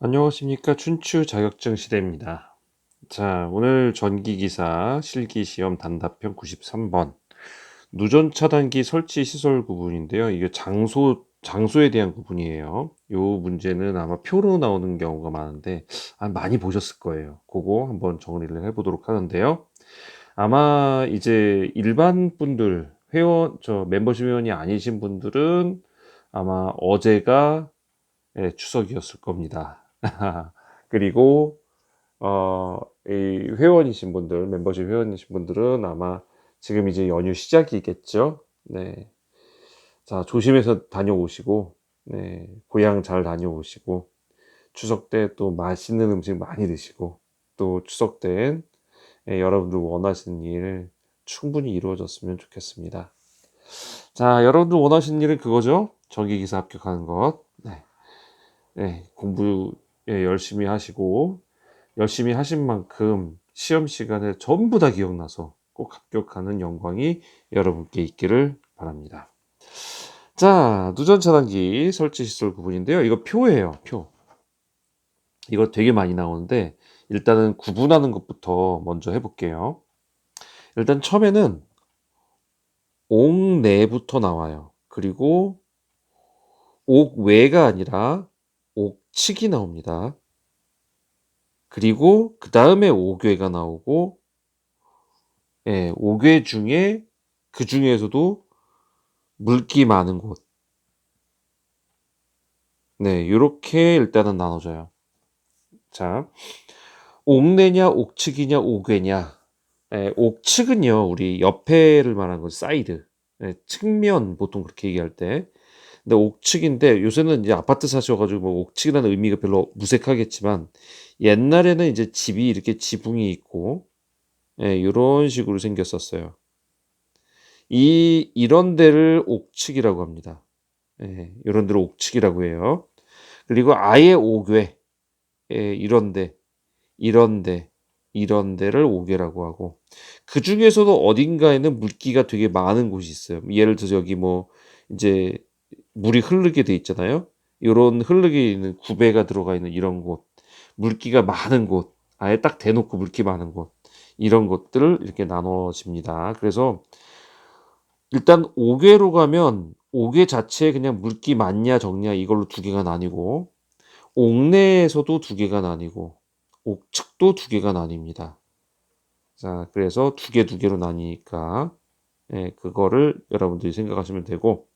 안녕하십니까. 춘추 자격증 시대입니다. 자, 오늘 전기기사 실기시험 단답형 93번. 누전차단기 설치 시설 구분인데요. 이게 장소에 대한 구분이에요. 요 문제는 아마 표로 나오는 경우가 많은데, 많이 보셨을 거예요. 그거 한번 정리를 해보도록 하는데요. 아마 이제 일반 분들, 멤버십 회원이 아니신 분들은 아마 어제가 추석이었을 겁니다. 그리고 이 회원이신 분들, 멤버십 회원이신 분들은 아마 지금 이제 연휴 시작이겠죠. 네. 자, 조심해서 다녀오시고, 네. 고향 잘 다녀오시고, 추석 때 또 맛있는 음식 많이 드시고, 또 추석 땐 여러분들 원하시는 일 충분히 이루어졌으면 좋겠습니다. 자, 여러분들 원하시는 일은 그거죠? 전기기사 합격하는 것. 네. 네. 공부 열심히 하시고, 열심히 하신 만큼 시험 시간에 전부 다 기억나서 꼭 합격하는 영광이 여러분께 있기를 바랍니다. 자, 누전 차단기 설치 시설 구분인데요. 이거 표예요, 표. 이거 되게 많이 나오는데 일단은 구분하는 것부터 먼저 해볼게요. 일단 처음에는 옥 내부터 나와요. 그리고 옥 외가 아니라 옥측이 나옵니다. 그리고 그 다음에 옥외가 나오고, 옥외 중에 그 중에서도 물기 많은 곳. 네, 요렇게 일단은 나눠져요. 자, 옥내냐, 옥측이냐, 옥외냐. 옥측은요, 우리 옆에를 말하는 건 사이드. 측면 보통 그렇게 얘기할 때. 근데 옥측인데 요새는 이제 아파트 사셔가지고 뭐 옥측이라는 의미가 별로 무색하겠지만 옛날에는 이제 집이 이렇게 지붕이 있고, 이런 식으로 생겼었어요. 이런 데를 옥측이라고 합니다. 이런 데를 옥측이라고 해요. 그리고 아예 옥외, 이런데, 이런데, 이런 데를 옥외라고 하고, 그 중에서도 어딘가에는 물기가 되게 많은 곳이 있어요. 예를 들어서 여기 뭐 이제 물이 흐르게 돼 있잖아요. 이런 흐르게 있는 구배가 들어가 있는 이런 곳, 물기가 많은 곳, 아예 딱 대놓고 물기 많은 곳, 이런 것들을 이렇게 나눠집니다. 그래서 일단 옥외로 가면 옥외 자체에 그냥 물기 많냐 적냐 이걸로 두 개가 나뉘고, 옥내에서도 두 개가 나뉘고 옥측도 두 개가 나뉩니다. 자, 그래서 두 개로 나뉘니까 그거를 여러분들이 생각하시면 되고,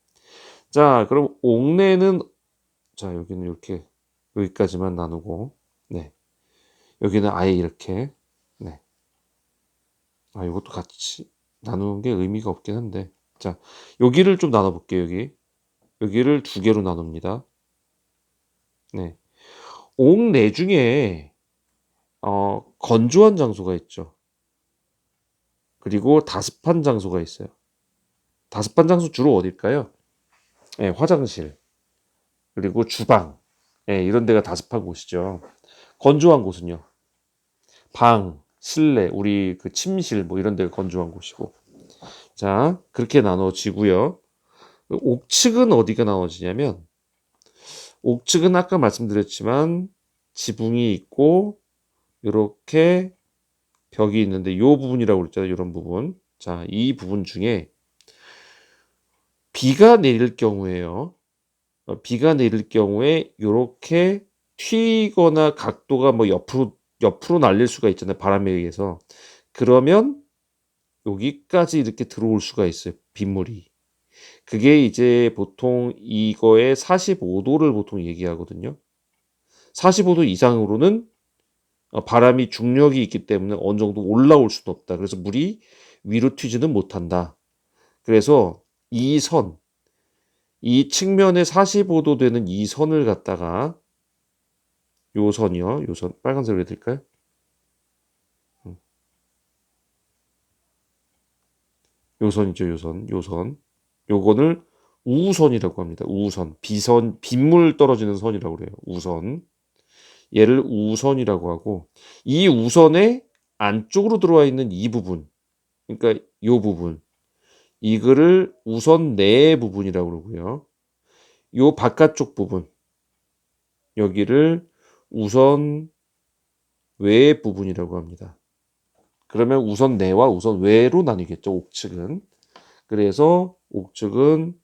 자, 그럼 옥내는, 자, 여기는 이렇게 여기까지만 나누고, 네, 여기는 아예 이렇게, 네, 이것도 같이 나누는 게 의미가 없긴 한데, 자, 여기를 좀 나눠볼게요. 여기를 두 개로 나눕니다. 네, 옥내 중에 건조한 장소가 있죠. 그리고 다습한 장소가 있어요. 다습한 장소 주로 어딜까요? 화장실, 그리고 주방, 이런 데가 다습한 곳이죠. 건조한 곳은요? 방, 실내, 우리 그 침실, 뭐 이런 데가 건조한 곳이고. 자, 그렇게 나눠지고요. 옥측은 어디가 나눠지냐면, 옥측은 아까 말씀드렸지만, 지붕이 있고, 이렇게 벽이 있는데, 요 부분이라고 그랬잖아요. 이런 부분. 자, 이 부분 중에 비가 내릴 경우에요. 비가 내릴 경우에 이렇게 튀거나 각도가 뭐 옆으로 날릴 수가 있잖아요. 바람에 의해서. 그러면 여기까지 이렇게 들어올 수가 있어요. 빗물이. 그게 이제 보통 이거의 45도를 보통 얘기하거든요. 45도 이상으로는 바람이 중력이 있기 때문에 어느 정도 올라올 수는 없다. 그래서 물이 위로 튀지는 못한다. 그래서 이 선, 이 측면에 45도 되는 이 선을 갖다가, 요 선이요. 요 선 빨간색으로 해드릴까요? 요 선이죠. 요 선. 요거를 우선이라고 합니다. 우선. 빗물 떨어지는 선이라고 그래요. 우선. 얘를 우선이라고 하고, 이 우선의 안쪽으로 들어와 있는 이 부분, 그러니까 요 부분, 이거를 우선 내 부분이라고 그러고요. 요 바깥쪽 부분, 여기를 우선 외의 부분이라고 합니다. 그러면 우선 내와 우선 외로 나뉘겠죠, 옥측은. 그래서 옥측은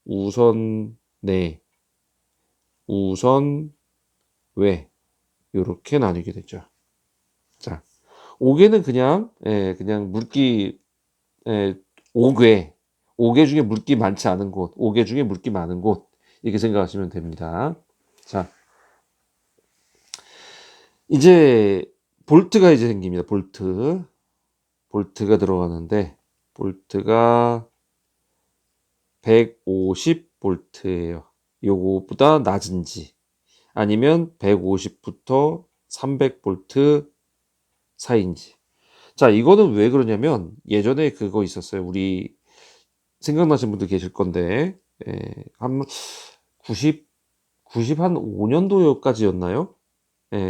우선 내, 우선 외 요렇게 나뉘게 되죠. 자, 옥외는 그냥 물기 옥외, 옥외 중에 물기 많지 않은 곳, 옥외 중에 물기 많은 곳 이렇게 생각하시면 됩니다. 자, 이제 볼트가 이제 생깁니다. 볼트가 들어가는데 볼트가 150볼트예요. 요거보다 낮은지 아니면 150부터 300볼트 사이인지. 자, 이거는 왜 그러냐면 예전에 그거 있었어요. 우리 생각나시는 분들 계실 건데 한 90한 5년도까지였나요?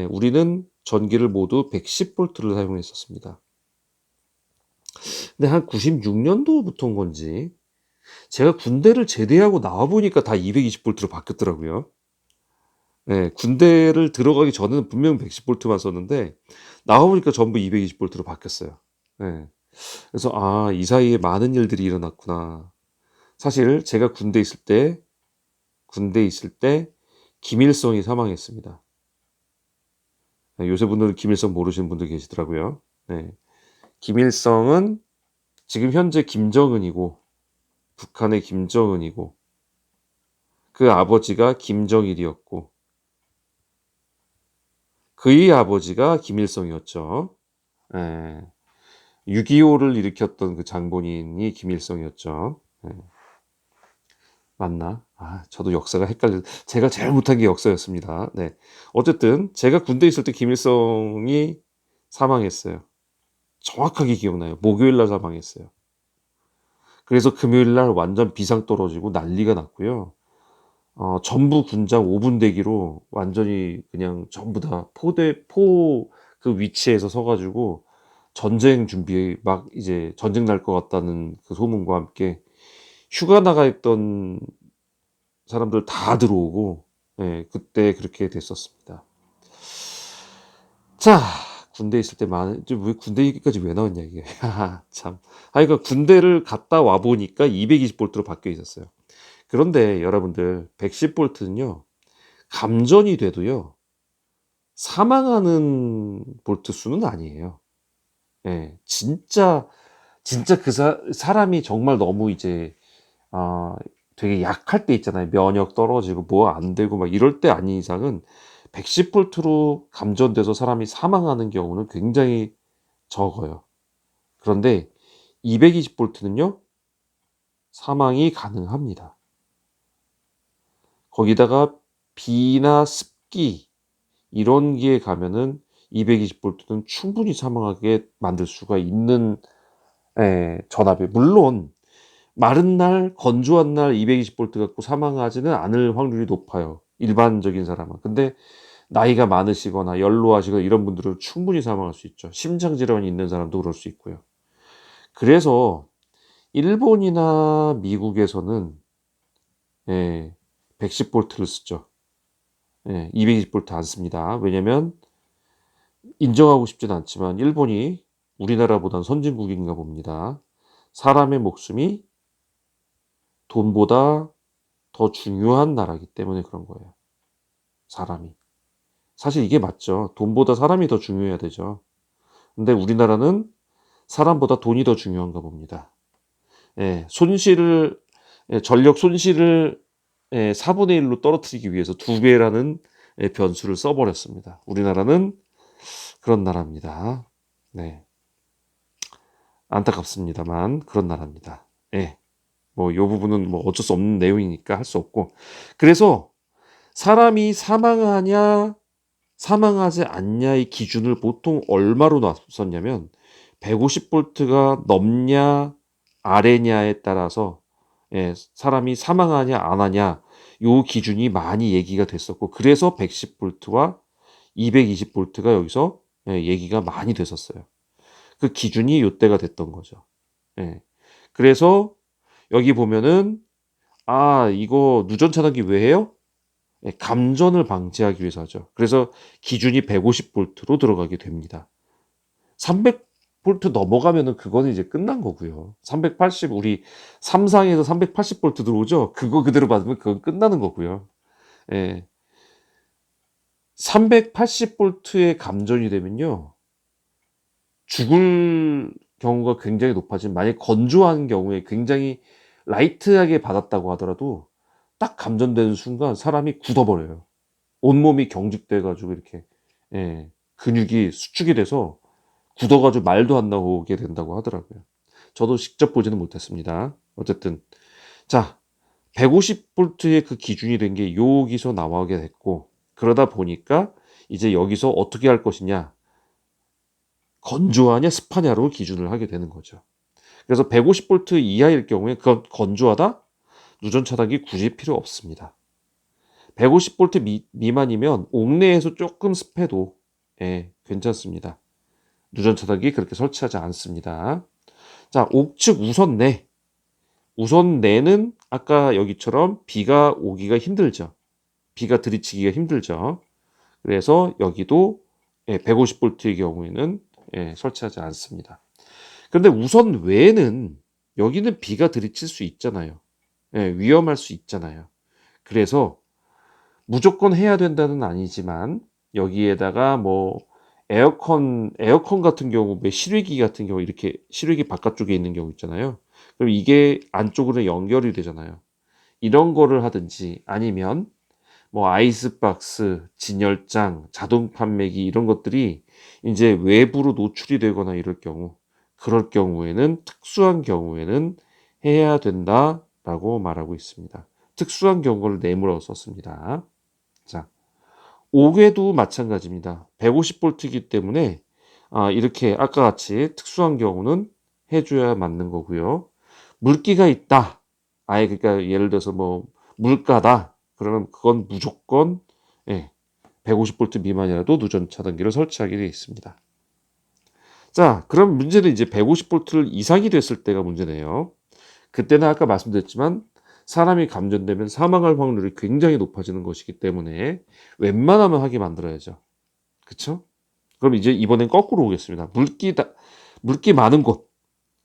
우리는 전기를 모두 110볼트를 사용했었습니다. 근데 한 96년도부터인 건지 제가 군대를 제대하고 나와 보니까 다 220볼트로 바뀌었더라고요. 군대를 들어가기 전에는 분명 110볼트만 썼는데 나와 보니까 전부 220볼트로 바뀌었어요. 그래서 이 사이에 많은 일들이 일어났구나. 사실 제가 군대에 있을 때 김일성이 사망했습니다. 요새 분들은 김일성 모르시는 분들 계시더라고요. 김일성은 지금 현재 김정은이고 북한의 김정은이고 그 아버지가 김정일이었고 그의 아버지가 김일성이었죠. 6.25를 일으켰던 그 장본인이 김일성이었죠. 맞나? 저도 역사가 헷갈려. 제가 제일 못한 게 역사였습니다. 네. 어쨌든 제가 군대에 있을 때 김일성이 사망했어요. 정확하게 기억나요. 목요일 날 사망했어요. 그래서 금요일 날 완전 비상 떨어지고 난리가 났고요. 전부 군장 5분 대기로 완전히 그냥 전부 다 그 위치에서 서가지고 전쟁 준비 막 이제 전쟁 날 것 같다는 그 소문과 함께 휴가 나가 있던 사람들 다 들어오고 그때 그렇게 됐었습니다. 자, 군대 있을 때 왜 군대 얘기까지 왜 나왔냐 이게. 참. 그러니까 군대를 갔다 와 보니까 220볼트로 바뀌어 있었어요. 그런데 여러분들 110볼트는요. 감전이 돼도요. 사망하는 볼트 수는 아니에요. 진짜 그 사람이 정말 너무 이제 되게 약할 때 있잖아요. 면역 떨어지고 뭐 안 되고 막 이럴 때 아닌 이상은 110볼트로 감전돼서 사람이 사망하는 경우는 굉장히 적어요. 그런데 220볼트는요. 사망이 가능합니다. 거기다가 비나 습기 이런 게 가면은 220볼트는 충분히 사망하게 만들 수가 있는 전압이에요. 물론 마른 날, 건조한 날 220볼트 갖고 사망하지는 않을 확률이 높아요. 일반적인 사람은. 근데 나이가 많으시거나 연로하시거나 이런 분들은 충분히 사망할 수 있죠. 심장 질환이 있는 사람도 그럴 수 있고요. 그래서 일본이나 미국에서는 110볼트를 쓰죠. 220볼트 안 씁니다. 왜냐면 인정하고 싶진 않지만 일본이 우리나라보단 선진국인가 봅니다. 사람의 목숨이 돈보다 더 중요한 나라이기 때문에 그런 거예요. 사람이. 사실 이게 맞죠. 돈보다 사람이 더 중요해야 되죠. 근데 우리나라는 사람보다 돈이 더 중요한가 봅니다. 전력 손실을 4분의 1로 떨어뜨리기 위해서 2배라는 변수를 써버렸습니다. 우리나라는 그런 나라입니다. 네. 안타깝습니다만 그런 나라입니다. 이 부분은 뭐 어쩔 수 없는 내용이니까 할 수 없고. 그래서 사람이 사망하지 않냐의 기준을 보통 얼마로 놨었냐면 150볼트가 넘냐 아래냐에 따라서 사람이 사망하냐 안 하냐 요 기준이 많이 얘기가 됐었고 그래서 110볼트와 220볼트가 여기서 얘기가 많이 됐었어요. 그 기준이 요때가 됐던 거죠. 그래서 여기 보면은 이거 누전 차단기 왜 해요? 감전을 방지하기 위해서 하죠. 그래서 기준이 150V로 들어가게 됩니다. 300V 넘어가면은 그거는 이제 끝난 거고요. 380 우리 삼상에서 380V 들어오죠. 그거 그대로 받으면 그건 끝나는 거고요. 예. 380V의 감전이 되면요. 죽을 경우가 굉장히 높아지면, 만약 건조한 경우에 굉장히 라이트하게 받았다고 하더라도 딱 감전되는 순간 사람이 굳어버려요. 온몸이 경직돼 가지고 이렇게, 예, 근육이 수축이 돼서 굳어 가지고 말도 안 나오게 된다고 하더라고요. 저도 직접 보지는 못했습니다. 어쨌든 자, 150V의 그 기준이 된 게 여기서 나오게 됐고, 그러다 보니까 이제 여기서 어떻게 할 것이냐, 건조하냐 습하냐로 기준을 하게 되는 거죠. 그래서 150V 이하일 경우에 그건 건조하다? 누전 차단기 굳이 필요 없습니다. 150V 미만이면 옥내에서 조금 습해도, 예, 괜찮습니다. 누전 차단기 그렇게 설치하지 않습니다. 자, 옥측 우선내. 우선내는 아까 여기처럼 비가 오기가 힘들죠. 비가 들이치기가 힘들죠. 그래서 여기도, 예, 150V의 경우에는, 예, 설치하지 않습니다. 그런데 우선 외에는 여기는 비가 들이칠 수 있잖아요. 예, 위험할 수 있잖아요. 그래서 무조건 해야 된다는 아니지만, 여기에다가 뭐 에어컨 같은 경우, 실외기 같은 경우, 이렇게 실외기 바깥쪽에 있는 경우 있잖아요. 그럼 이게 안쪽으로 연결이 되잖아요. 이런 거를 하든지, 아니면 뭐 아이스박스, 진열장, 자동 판매기 이런 것들이 이제 외부로 노출이 되거나 이럴 경우, 그럴 경우에는, 특수한 경우에는 해야 된다라고 말하고 있습니다. 특수한 경우를 내물어 썼습니다. 자, 5궤도 마찬가지입니다. 150V이기 때문에 이렇게 아까 같이 특수한 경우는 해줘야 맞는 거고요. 물기가 있다. 아예 그러니까 예를 들어서 뭐 물가다. 그러면 그건 무조건, 예, 150V 미만이라도 누전 차단기를 설치하게 되어 있습니다. 자, 그럼 문제는 이제 150V 이상이 됐을 때가 문제네요. 그때는 아까 말씀드렸지만 사람이 감전되면 사망할 확률이 굉장히 높아지는 것이기 때문에 웬만하면 하게 만들어야죠. 그쵸? 그럼 이제 이번엔 거꾸로 오겠습니다. 물기 많은 곳.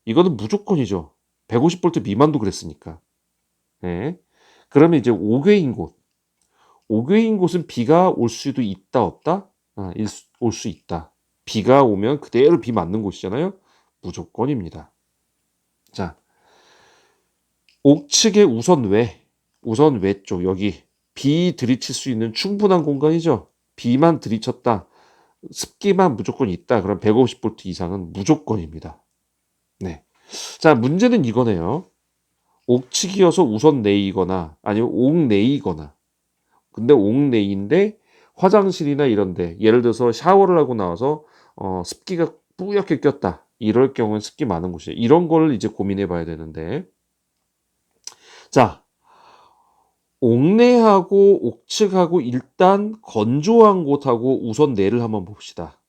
이거는 무조건이죠. 150V 미만도 그랬으니까. 네. 그러면 이제 5궤인 곳. 5궤인 곳은 비가 올 수도 있다, 없다? 올 수 있다. 비가 오면 그대로 비 맞는 곳이잖아요. 무조건입니다. 자, 옥측의 우선 외 쪽, 여기 비 들이칠 수 있는 충분한 공간이죠. 비만 들이쳤다, 습기만 무조건 있다, 그럼 150V 이상은 무조건입니다. 네. 자, 문제는 이거네요. 옥측이어서 우선 내이거나 아니면 옥내이거나, 근데 옥내인데 화장실이나 이런데, 예를 들어서 샤워를 하고 나와서 습기가 뿌옇게 꼈다, 이럴 경우는 습기 많은 곳이에요. 이런 걸 이제 고민해 봐야 되는데, 자, 옥내하고 옥측하고 일단 건조한 곳하고 우선내를 한번 봅시다.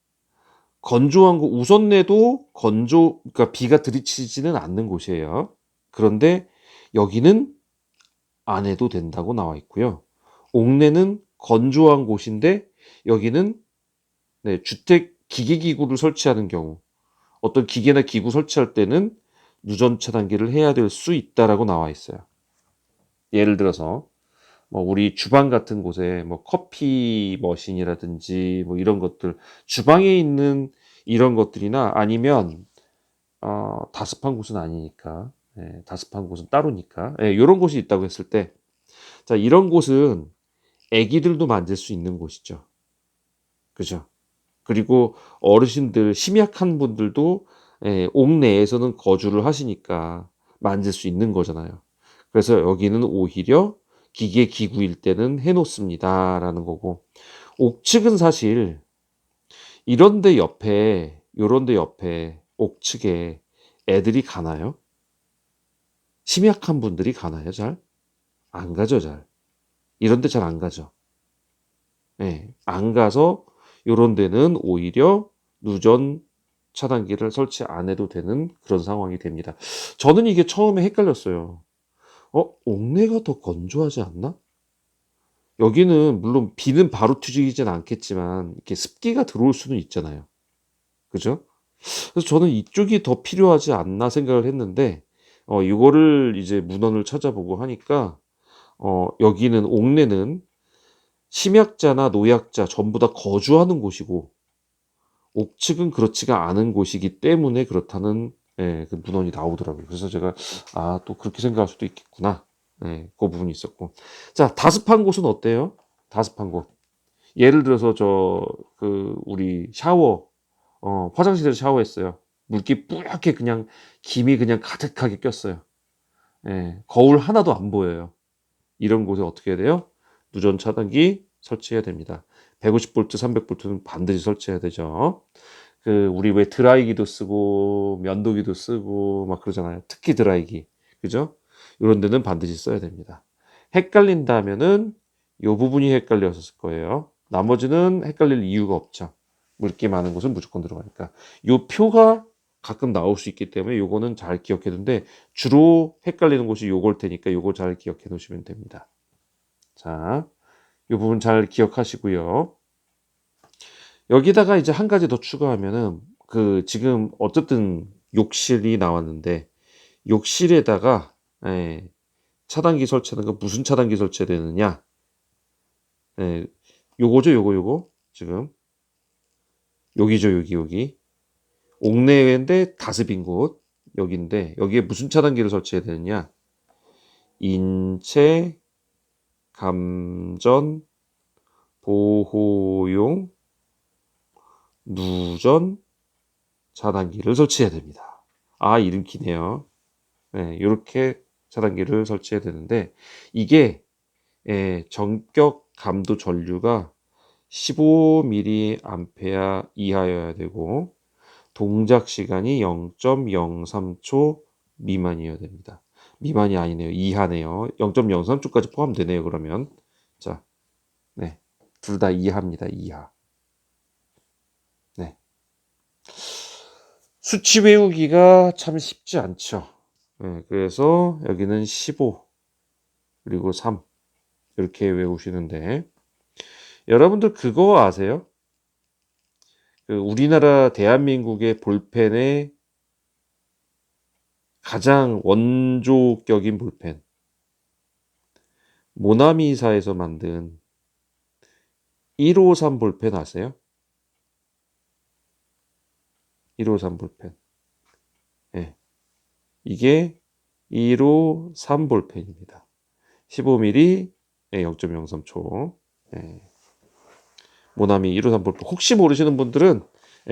건조한 곳, 우선내도 그러니까 비가 들이치지는 않는 곳이에요. 그런데 여기는 안 해도 된다고 나와 있고요. 옥내는 건조한 곳인데 여기는, 네, 주택 기계기구를 설치하는 경우, 어떤 기계나 기구 설치할 때는 누전 차단기를 해야 될 수 있다라고 나와 있어요. 예를 들어서 뭐 우리 주방 같은 곳에 뭐 커피 머신이라든지 뭐 이런 것들, 주방에 있는 이런 것들이나, 아니면 다습한 곳은 아니니까, 예, 다습한 곳은 따로니까, 예, 이런 곳이 있다고 했을 때, 자, 이런 곳은 애기들도 만질 수 있는 곳이죠. 그죠? 그리고 어르신들, 심약한 분들도, 예, 옥내에서는 거주를 하시니까 만질 수 있는 거잖아요. 그래서 여기는 오히려 기계 기구일 때는 해놓습니다라는 거고, 옥측은 사실 요런데 옆에 옥측에 애들이 가나요? 심약한 분들이 가나요? 잘? 안 가죠, 잘. 이런데 잘 안 가죠. 예, 안 가서 요런 데는 오히려 누전 차단기를 설치 안 해도 되는 그런 상황이 됩니다. 저는 이게 처음에 헷갈렸어요. 옥내가 더 건조하지 않나? 여기는 물론 비는 바로 튀지진 않겠지만 이렇게 습기가 들어올 수는 있잖아요. 그죠? 그래서 저는 이쪽이 더 필요하지 않나 생각을 했는데 이거를 이제 문헌을 찾아보고 하니까 여기는 옥내는 심약자나 노약자 전부 다 거주하는 곳이고 옥측은 그렇지가 않은 곳이기 때문에 그렇다는 그 문헌이 나오더라고요. 그래서 제가 또 그렇게 생각할 수도 있겠구나. 그 부분이 있었고. 자, 다습한 곳은 어때요? 다습한 곳. 예를 들어서 우리 샤워, 화장실에서 샤워했어요. 물기 뿌옇게 그냥 김이 그냥 가득하게 꼈어요. 거울 하나도 안 보여요. 이런 곳에 어떻게 해야 돼요? 누전 차단기 설치해야 됩니다. 150V, 300V는 반드시 설치해야 되죠. 우리 왜 드라이기도 쓰고 면도기도 쓰고 막 그러잖아요. 특히 드라이기. 그죠? 이런 데는 반드시 써야 됩니다. 헷갈린다면은 요 부분이 헷갈렸을 거예요. 나머지는 헷갈릴 이유가 없죠. 물기 많은 곳은 무조건 들어가니까. 요 표가 가끔 나올 수 있기 때문에 요거는 잘 기억해 두는데 주로 헷갈리는 곳이 요걸 테니까 요거 잘 기억해 놓으시면 됩니다. 자, 요 부분 잘 기억하시고요. 여기다가 이제 한 가지 더 추가하면은 지금 어쨌든 욕실이 나왔는데 욕실에다가 차단기 설치하는 거 무슨 차단기 설치해야 되느냐? 요거죠, 요거 지금 여기죠, 여기 옥내외인데 다습인 곳 여기인데 여기에 무슨 차단기를 설치해야 되느냐? 인체 감전 보호용 누전 차단기를 설치해야 됩니다. 이름 기네요. 요렇게 차단기를 설치해야 되는데 이게 전격 감도 전류가 15mA 이하여야 되고 동작 시간이 0.03초 미만이어야 됩니다. 미만이 아니네요. 이하네요. 0.03초까지 포함되네요. 그러면 자, 둘 다 이하입니다. 이하. 수치 외우기가 참 쉽지 않죠. 그래서 여기는 15 그리고 3 이렇게 외우시는데 여러분들 그거 아세요? 우리나라 대한민국의 볼펜의 가장 원조격인 볼펜 모나미사에서 만든 153 볼펜 아세요? 153 볼펜. 이게 153 볼펜입니다. 15mm 0.03초. 모나미 153 볼펜. 혹시 모르시는 분들은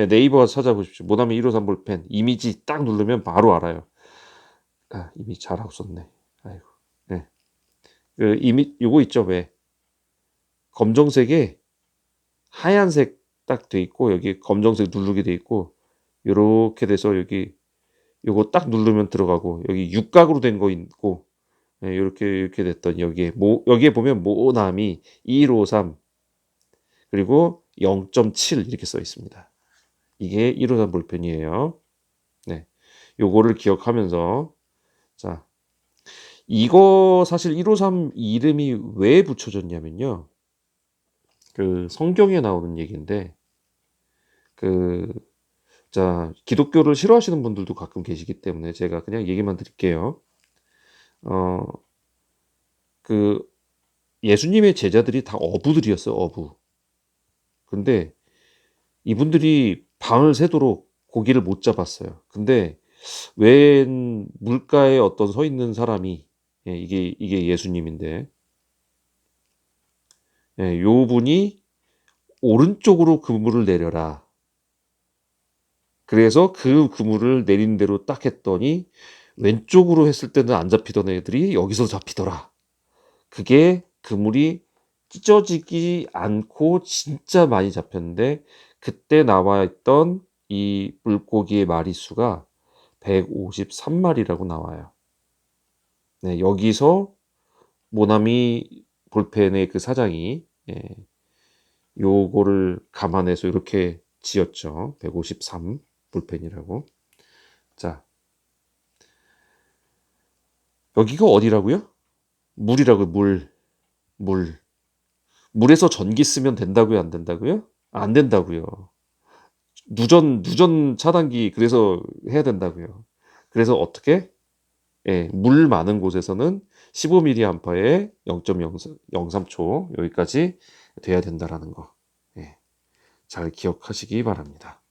네이버 가서 찾아보십시오. 모나미 153 볼펜. 이미지 딱 누르면 바로 알아요. 이미 잘하고 썼네. 아이고. 요거 있죠, 왜? 검정색에 하얀색 딱 돼 있고, 여기 검정색 누르게 돼 있고, 요렇게 돼서 요거 딱 누르면 들어가고, 여기 육각으로 된 거 있고, 이렇게 됐던 여기에 보면 모나미 153 그리고 0.7 이렇게 써 있습니다. 이게 153 볼펜이에요. 요거를 기억하면서 자, 이거 사실 153 이름이 왜 붙여졌냐면요. 성경에 나오는 얘기인데 기독교를 싫어하시는 분들도 가끔 계시기 때문에 제가 그냥 얘기만 드릴게요. 어, 그 예수님의 제자들이 다 어부들이었어요, 어부. 근데 이분들이 밤을 새도록 고기를 못 잡았어요. 근데 웬 물가에 어떤 서 있는 사람이 이게 예수님인데 요 분이 오른쪽으로 그물을 내려라. 그래서 그 그물을 내린 대로 딱 했더니 왼쪽으로 했을 때는 안 잡히던 애들이 여기서 잡히더라. 그게 그물이 찢어지지 않고 진짜 많이 잡혔는데 그때 나와 있던 이 물고기의 마리수가 153마리라고 나와요. 여기서 모나미 볼펜의 그 사장이 요거를 감안해서 이렇게 지었죠. 153 볼펜이라고. 자, 여기가 어디라고요? 물이라고요. 물. 물에서 전기 쓰면 된다고요, 안 된다고요? 안 된다고요. 누전 차단기 그래서 해야 된다고요. 그래서 어떻게? 예, 물 많은 곳에서는 15mA에 0.03초 여기까지 돼야 된다라는 거. 예, 잘 기억하시기 바랍니다.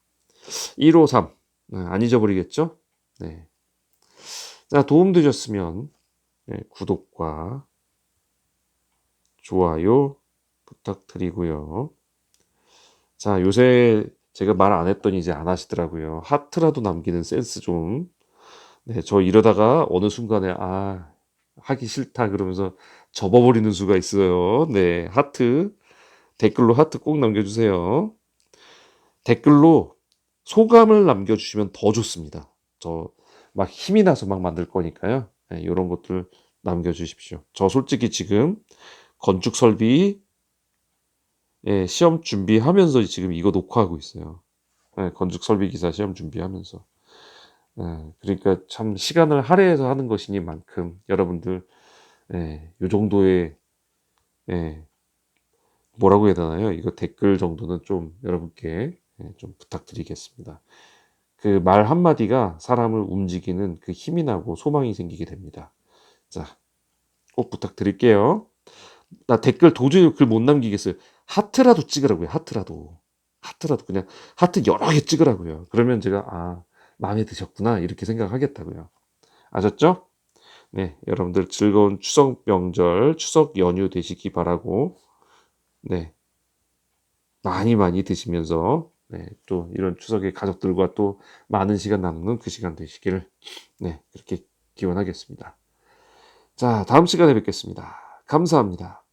153. 안 잊어버리겠죠? 네. 자, 도움 되셨으면 구독과 좋아요 부탁드리고요. 자, 요새 제가 말 안 했더니 이제 안 하시더라고요. 하트라도 남기는 센스 좀. 네, 저 이러다가 어느 순간에 하기 싫다 그러면서 접어버리는 수가 있어요. 네, 하트 댓글로 하트 꼭 남겨주세요. 댓글로 소감을 남겨주시면 더 좋습니다. 저 막 힘이 나서 막 만들 거니까요. 네, 이런 것들 남겨주십시오. 저 솔직히 지금 건축 설비 시험 준비하면서 지금 이거 녹화하고 있어요. 네, 건축 설비 기사 시험 준비하면서. 그러니까 참 시간을 할애해서 하는 것이니만큼 여러분들 요 정도의 예, 뭐라고 해야 되나요? 이거 댓글 정도는 좀 여러분께 좀 부탁드리겠습니다. 그 말 한마디가 사람을 움직이는 그 힘이 나고 소망이 생기게 됩니다. 자, 꼭 부탁드릴게요. 나 댓글 도저히 글 못 남기겠어요. 하트라도 찍으라고요. 하트라도. 하트라도 그냥 하트 여러 개 찍으라고요. 그러면 제가 마음에 드셨구나 이렇게 생각하겠다고요. 아셨죠? 네, 여러분들 즐거운 추석 명절, 추석 연휴 되시기 바라고, 네, 많이 많이 드시면서, 네, 또 이런 추석에 가족들과 또 많은 시간 나누는 그 시간 되시기를, 네, 그렇게 기원하겠습니다. 자, 다음 시간에 뵙겠습니다. 감사합니다.